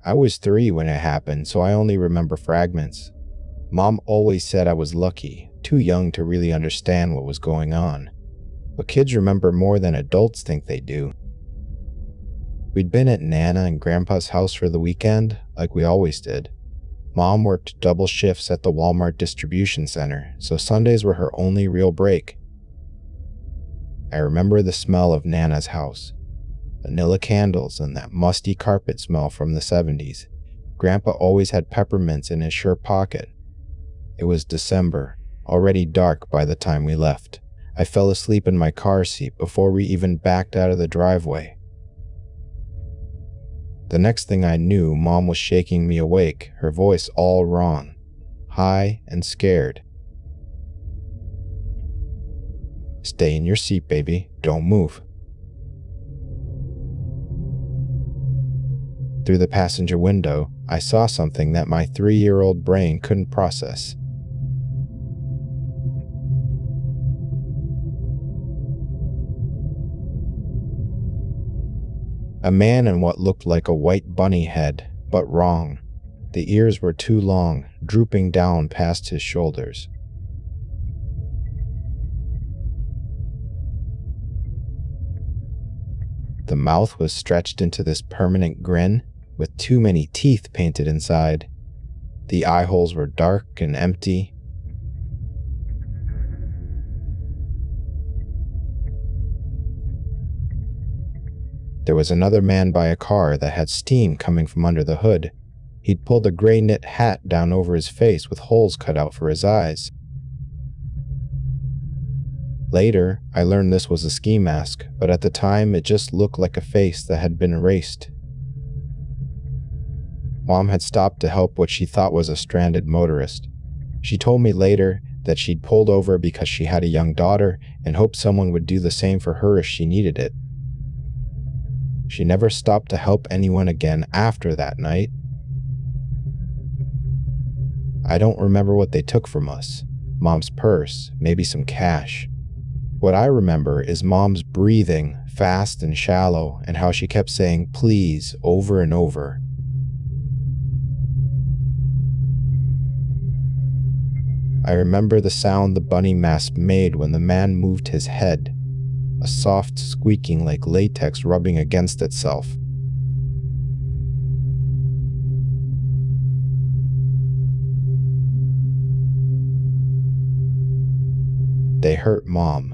I was 3 when it happened, so I only remember fragments. Mom always said I was lucky, too young to really understand what was going on. But kids remember more than adults think they do. We'd been at Nana and Grandpa's house for the weekend, like we always did. Mom worked double shifts at the Walmart distribution center, so Sundays were her only real break. I remember the smell of Nana's house. Vanilla candles and that musty carpet smell from the 70s. Grandpa always had peppermints in his shirt pocket. It was December, already dark by the time we left. I fell asleep in my car seat before we even backed out of the driveway. The next thing I knew, Mom was shaking me awake, her voice all wrong, high and scared. "Stay in your seat, baby. Don't move." Through the passenger window, I saw something that my 3-year-old brain couldn't process. A man in what looked like a white bunny head, but wrong. The ears were too long, drooping down past his shoulders. The mouth was stretched into this permanent grin, with too many teeth painted inside. The eye holes were dark and empty. There was another man by a car that had steam coming from under the hood. He'd pulled a gray knit hat down over his face with holes cut out for his eyes. Later, I learned this was a ski mask, but at the time it just looked like a face that had been erased. Mom had stopped to help what she thought was a stranded motorist. She told me later that she'd pulled over because she had a young daughter and hoped someone would do the same for her if she needed it. She never stopped to help anyone again after that night. I don't remember what they took from us. Mom's purse, maybe some cash. What I remember is Mom's breathing, fast and shallow, and how she kept saying please over and over. I remember the sound the bunny mask made when the man moved his head. A soft squeaking like latex rubbing against itself. They hurt Mom.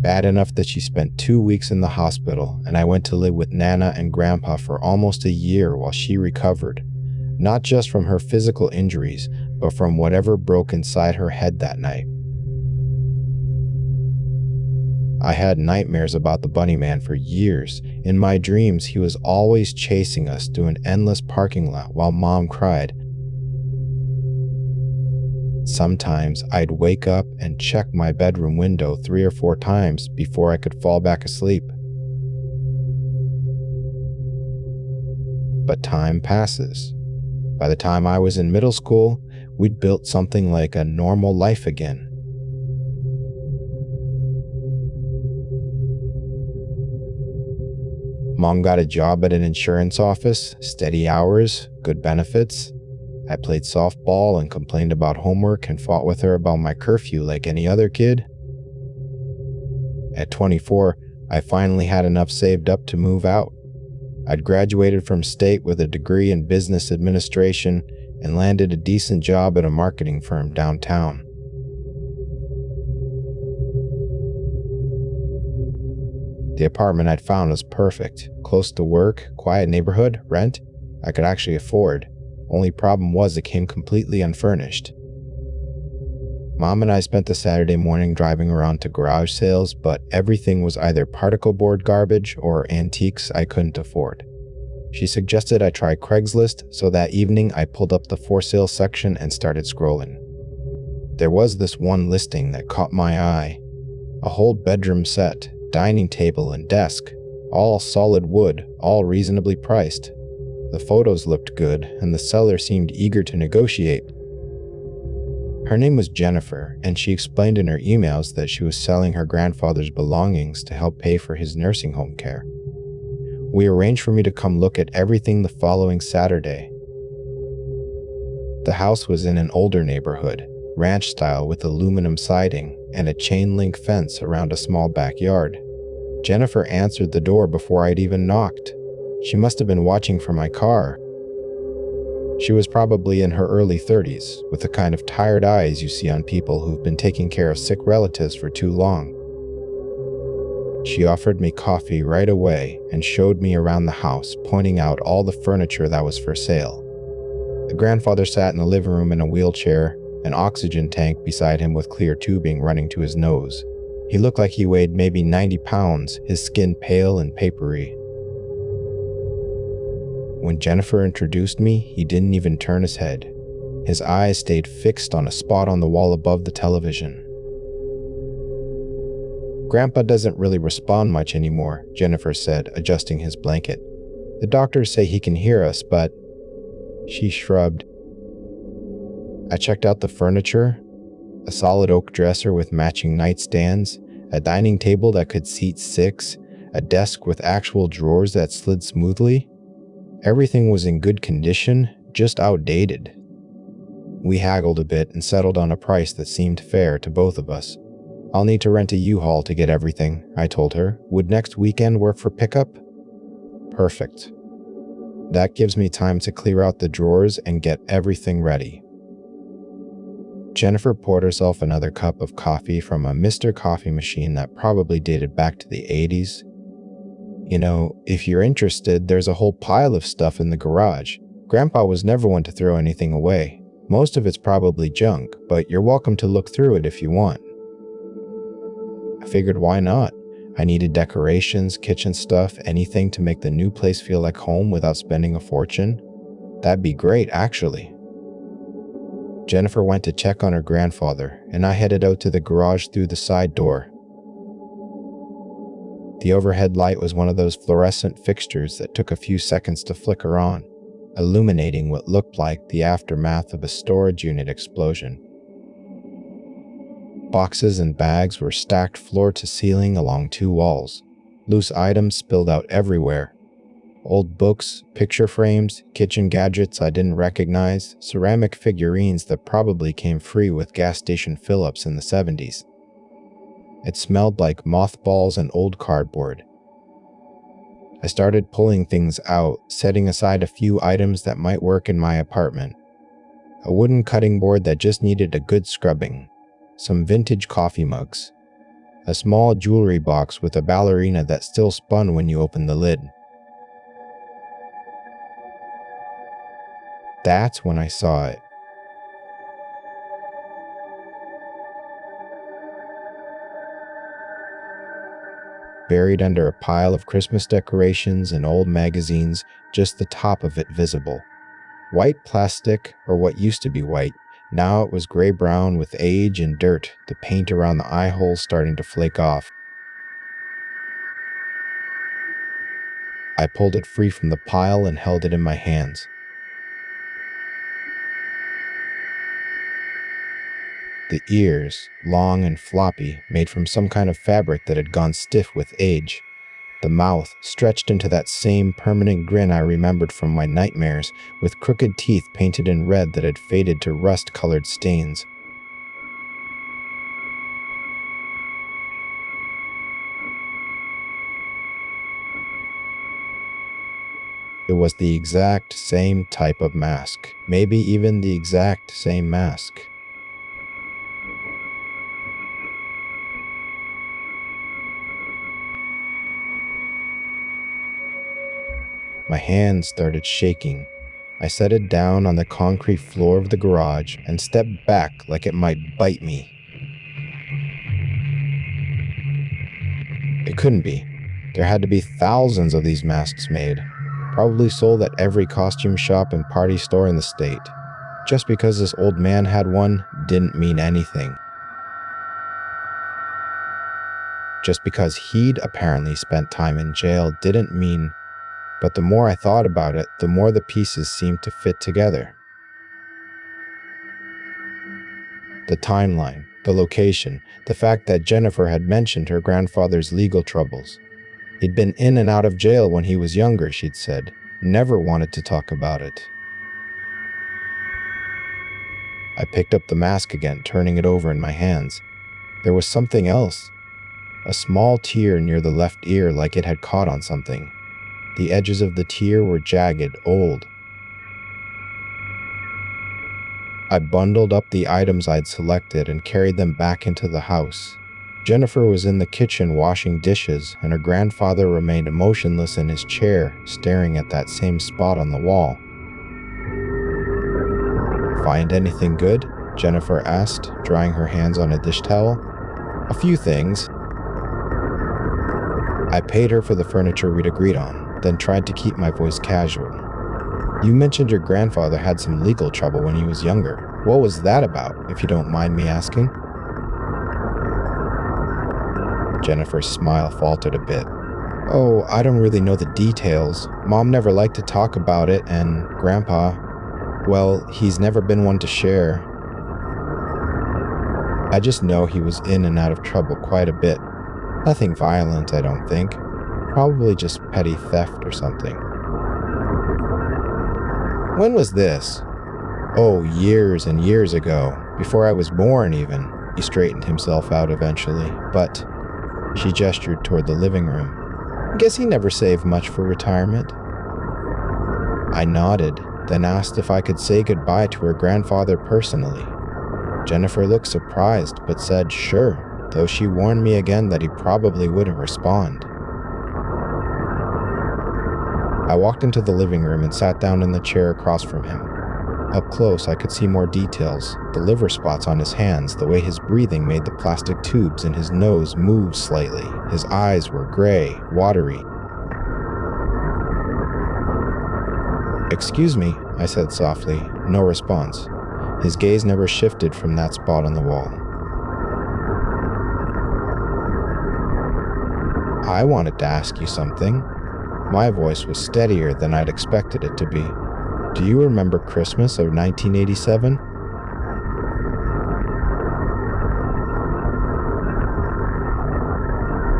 Bad enough that she spent 2 weeks in the hospital, and I went to live with Nana and Grandpa for almost a year while she recovered, not just from her physical injuries, but from whatever broke inside her head that night. I had nightmares about the bunny man for years. In my dreams, he was always chasing us through an endless parking lot while Mom cried. Sometimes I'd wake up and check my bedroom window 3 or 4 times before I could fall back asleep. But time passes. By the time I was in middle school, we'd built something like a normal life again. Mom got a job at an insurance office, steady hours, good benefits. I played softball and complained about homework and fought with her about my curfew like any other kid. At 24, I finally had enough saved up to move out. I'd graduated from state with a degree in business administration and landed a decent job at a marketing firm downtown. The apartment I'd found was perfect, close to work, quiet neighborhood, rent I could actually afford. Only problem was it came completely unfurnished. Mom and I spent the Saturday morning driving around to garage sales, but everything was either particle board garbage or antiques I couldn't afford. She suggested I try Craigslist, so that evening I pulled up the for sale section and started scrolling. There was this one listing that caught my eye. A whole bedroom set, dining table and desk, all solid wood, all reasonably priced. The photos looked good, and the seller seemed eager to negotiate. Her name was Jennifer, and she explained in her emails that she was selling her grandfather's belongings to help pay for his nursing home care. We arranged for me to come look at everything the following Saturday. The house was in an older neighborhood, ranch style with aluminum siding and a chain link fence around a small backyard. Jennifer answered the door before I'd even knocked. She must have been watching from my car. She was probably in her early 30s, with the kind of tired eyes you see on people who've been taking care of sick relatives for too long. She offered me coffee right away and showed me around the house, pointing out all the furniture that was for sale. The grandfather sat in the living room in a wheelchair, an oxygen tank beside him with clear tubing running to his nose. He looked like he weighed maybe 90 pounds, his skin pale and papery. When Jennifer introduced me, he didn't even turn his head. His eyes stayed fixed on a spot on the wall above the television. "Grandpa doesn't really respond much anymore," Jennifer said, adjusting his blanket. "The doctors say he can hear us, but..." She shrugged. I checked out the furniture, a solid oak dresser with matching nightstands, a dining table that could seat 6, a desk with actual drawers that slid smoothly. Everything was in good condition, just outdated. We haggled a bit and settled on a price that seemed fair to both of us. "I'll need to rent a U-Haul to get everything," I told her. "Would next weekend work for pickup?" "Perfect. That gives me time to clear out the drawers and get everything ready." Jennifer poured herself another cup of coffee from a Mr. Coffee machine that probably dated back to the 80s. "You know, if you're interested, there's a whole pile of stuff in the garage. Grandpa was never one to throw anything away. Most of it's probably junk, but you're welcome to look through it if you want." I figured why not? I needed decorations, kitchen stuff, anything to make the new place feel like home without spending a fortune. That'd be great, actually. Jennifer went to check on her grandfather, and I headed out to the garage through the side door. The overhead light was one of those fluorescent fixtures that took a few seconds to flicker on, illuminating what looked like the aftermath of a storage unit explosion. Boxes and bags were stacked floor to ceiling along 2 walls. Loose items spilled out everywhere. Old books, picture frames, kitchen gadgets I didn't recognize, ceramic figurines that probably came free with gas station fill-ups in the 70s. It smelled like mothballs and old cardboard. I started pulling things out, setting aside a few items that might work in my apartment. A wooden cutting board that just needed a good scrubbing. Some vintage coffee mugs. A small jewelry box with a ballerina that still spun when you opened the lid. That's when I saw it. Buried under a pile of Christmas decorations and old magazines, just the top of it visible. White plastic, or what used to be white. Now it was gray-brown with age and dirt, the paint around the eye holes starting to flake off. I pulled it free from the pile and held it in my hands. The ears, long and floppy, made from some kind of fabric that had gone stiff with age. The mouth stretched into that same permanent grin I remembered from my nightmares, with crooked teeth painted in red that had faded to rust-colored stains. It was the exact same type of mask, maybe even the exact same mask. My hands started shaking. I set it down on the concrete floor of the garage and stepped back like it might bite me. It couldn't be. There had to be thousands of these masks made, probably sold at every costume shop and party store in the state. Just because this old man had one didn't mean anything. Just because he'd apparently spent time in jail didn't mean... But the more I thought about it, the more the pieces seemed to fit together. The timeline, the location, the fact that Jennifer had mentioned her grandfather's legal troubles. He'd been in and out of jail when he was younger, she'd said. Never wanted to talk about it. I picked up the mask again, turning it over in my hands. There was something else. A small tear near the left ear, like it had caught on something. The edges of the tear were jagged, old. I bundled up the items I'd selected and carried them back into the house. Jennifer was in the kitchen washing dishes, and her grandfather remained motionless in his chair, staring at that same spot on the wall. "Find anything good?" Jennifer asked, drying her hands on a dish towel. "A few things." I paid her for the furniture we'd agreed on, then tried to keep my voice casual. "You mentioned your grandfather had some legal trouble when he was younger. What was that about, if you don't mind me asking?" Jennifer's smile faltered a bit. "Oh, I don't really know the details. Mom never liked to talk about it, and Grandpa, well, he's never been one to share. I just know he was in and out of trouble quite a bit. Nothing violent, I don't think. Probably just petty theft or something." "When was this?" "Oh, years and years ago. Before I was born, even." He straightened himself out eventually, "But..." She gestured toward the living room. "Guess he never saved much for retirement." I nodded, then asked if I could say goodbye to her grandfather personally. Jennifer looked surprised, but said sure, though she warned me again that he probably wouldn't respond. I walked into the living room and sat down in the chair across from him. Up close, I could see more details, the liver spots on his hands, the way his breathing made the plastic tubes in his nose move slightly. His eyes were gray, watery. "Excuse me," I said softly. No response. His gaze never shifted from that spot on the wall. "I wanted to ask you something." My voice was steadier than I'd expected it to be. "Do you remember Christmas of 1987?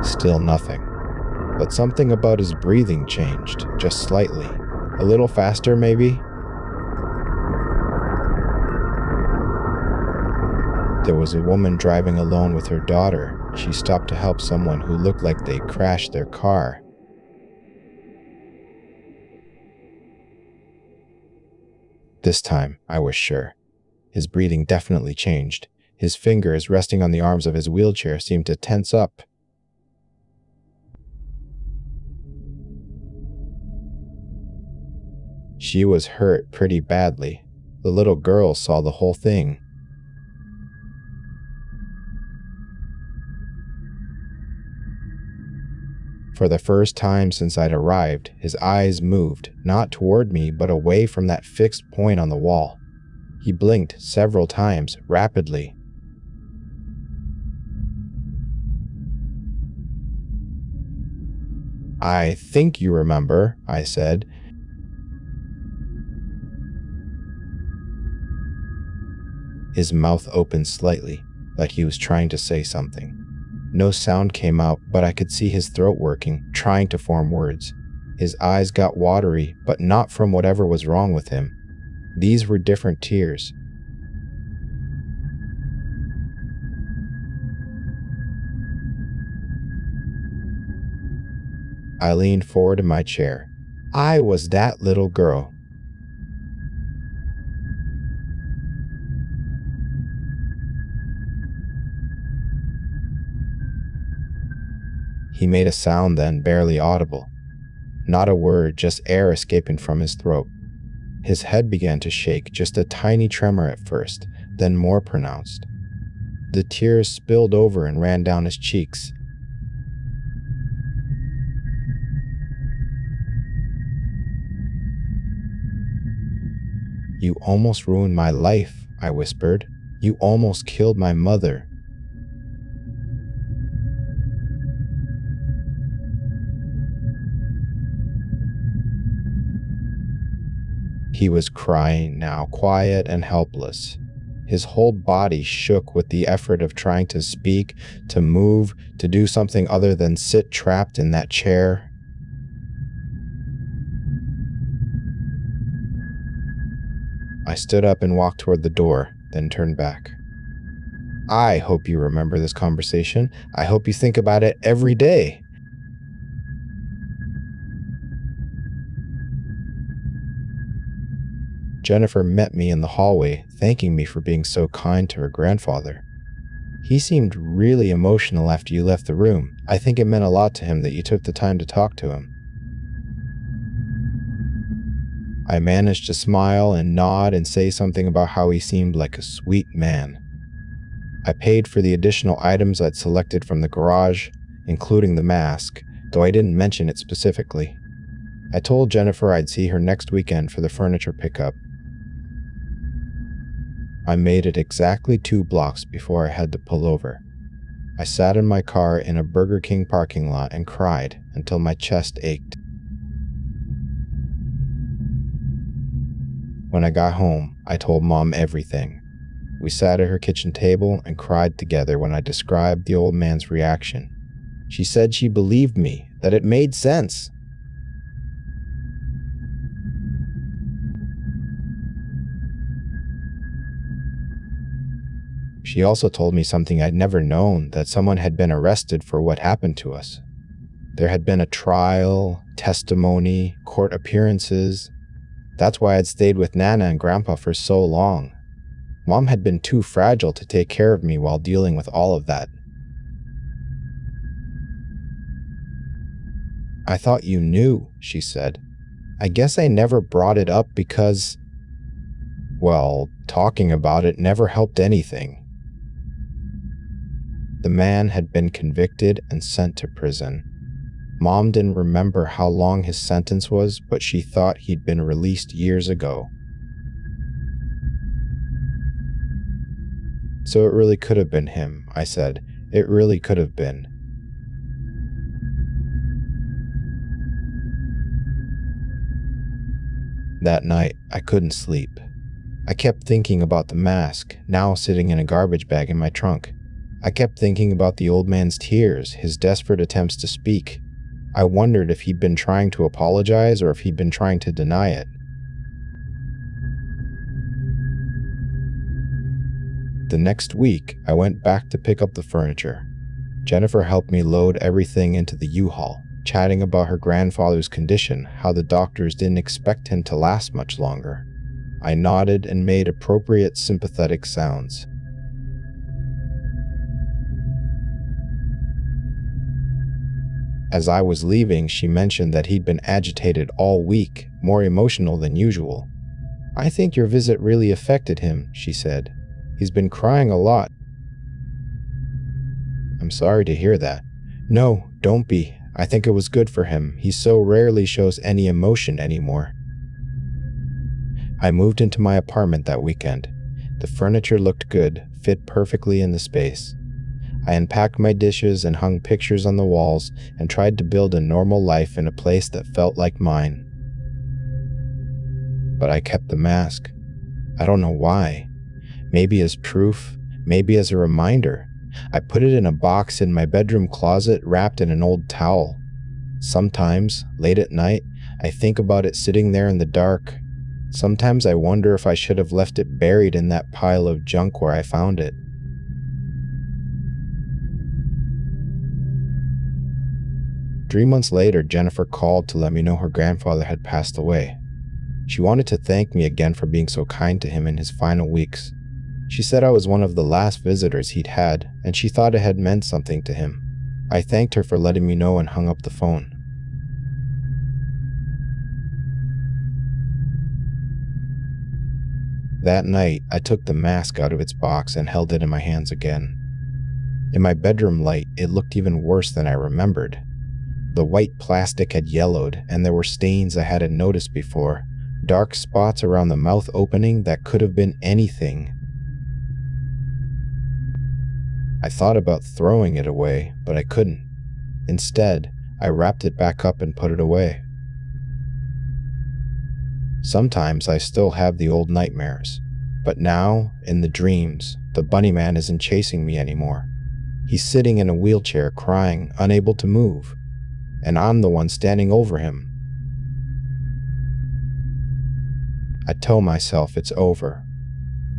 Still nothing. But something about his breathing changed, just slightly. A little faster, maybe? There was a woman driving alone with her daughter. She stopped to help someone who looked like they crashed their car. This time, I was sure. His breathing definitely changed. His fingers, resting on the arms of his wheelchair, seemed to tense up. She was hurt pretty badly. The little girl saw the whole thing. For the first time since I'd arrived, his eyes moved, not toward me, but away from that fixed point on the wall. He blinked several times, rapidly. "I think you remember," I said. His mouth opened slightly, like he was trying to say something. No sound came out, but I could see his throat working, trying to form words. His eyes got watery, but not from whatever was wrong with him. These were different tears. I leaned forward in my chair. "I was that little girl." He made a sound then, barely audible. Not a word, just air escaping from his throat. His head began to shake, just a tiny tremor at first, then more pronounced. The tears spilled over and ran down his cheeks. "You almost ruined my life," I whispered. "You almost killed my mother." He was crying now, quiet and helpless. His whole body shook with the effort of trying to speak, to move, to do something other than sit trapped in that chair. I stood up and walked toward the door, then turned back. I hope you remember this conversation. I hope you think about it every day. Jennifer met me in the hallway, thanking me for being so kind to her grandfather. He seemed really emotional after you left the room. I think it meant a lot to him that you took the time to talk to him. I managed to smile and nod and say something about how he seemed like a sweet man. I paid for the additional items I'd selected from the garage, including the mask, though I didn't mention it specifically. I told Jennifer I'd see her next weekend for the furniture pickup. I made it exactly 2 blocks before I had to pull over. I sat in my car in a Burger King parking lot and cried until my chest ached. When I got home, I told Mom everything. We sat at her kitchen table and cried together when I described the old man's reaction. She said she believed me, that it made sense. She also told me something I'd never known, that someone had been arrested for what happened to us. There had been a trial, testimony, court appearances. That's why I'd stayed with Nana and Grandpa for so long. Mom had been too fragile to take care of me while dealing with all of that. I thought you knew, she said. I guess I never brought it up because, well, talking about it never helped anything. The man had been convicted and sent to prison. Mom didn't remember how long his sentence was, but she thought he'd been released years ago. So it really could have been him, I said. It really could have been. That night, I couldn't sleep. I kept thinking about the mask, now sitting in a garbage bag in my trunk. I kept thinking about the old man's tears, his desperate attempts to speak. I wondered if he'd been trying to apologize or if he'd been trying to deny it. The next week, I went back to pick up the furniture. Jennifer helped me load everything into the U-Haul, chatting about her grandfather's condition, how the doctors didn't expect him to last much longer. I nodded and made appropriate sympathetic sounds. As I was leaving, she mentioned that he'd been agitated all week, more emotional than usual. I think your visit really affected him, she said. He's been crying a lot. I'm sorry to hear that. No, don't be. I think it was good for him. He so rarely shows any emotion anymore. I moved into my apartment that weekend. The furniture looked good, fit perfectly in the space. I unpacked my dishes and hung pictures on the walls and tried to build a normal life in a place that felt like mine. But I kept the mask. I don't know why. Maybe as proof, maybe as a reminder. I put it in a box in my bedroom closet wrapped in an old towel. Sometimes, late at night, I think about it sitting there in the dark. Sometimes I wonder if I should have left it buried in that pile of junk where I found it. Three months later, Jennifer called to let me know her grandfather had passed away. She wanted to thank me again for being so kind to him in his final weeks. She said I was one of the last visitors he'd had, and she thought it had meant something to him. I thanked her for letting me know and hung up the phone. That night, I took the mask out of its box and held it in my hands again. In my bedroom light, it looked even worse than I remembered. The white plastic had yellowed, and there were stains I hadn't noticed before, dark spots around the mouth opening that could have been anything. I thought about throwing it away, but I couldn't. Instead, I wrapped it back up and put it away. Sometimes I still have the old nightmares, But now, in the dreams, the bunny man isn't chasing me anymore. He's sitting in a wheelchair crying, unable to move, and I'm the one standing over him. I tell myself it's over.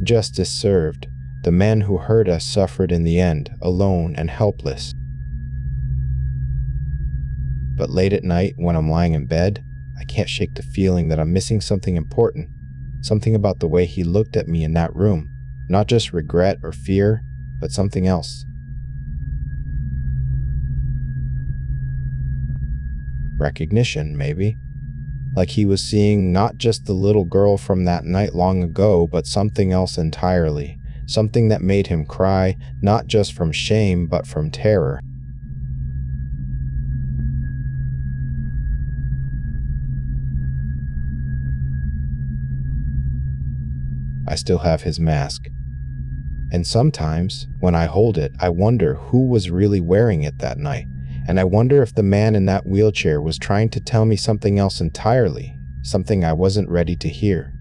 Justice served. The man who hurt us suffered in the end, alone and helpless. But late at night, when I'm lying in bed, I can't shake the feeling that I'm missing something important. Something about the way he looked at me in that room. Not just regret or fear, but something else. Recognition, maybe. Like he was seeing not just the little girl from that night long ago, but something else entirely. Something that made him cry, not just from shame, but from terror. I still have his mask. And sometimes, when I hold it, I wonder who was really wearing it that night. And I wonder if the man in that wheelchair was trying to tell me something else entirely, something I wasn't ready to hear.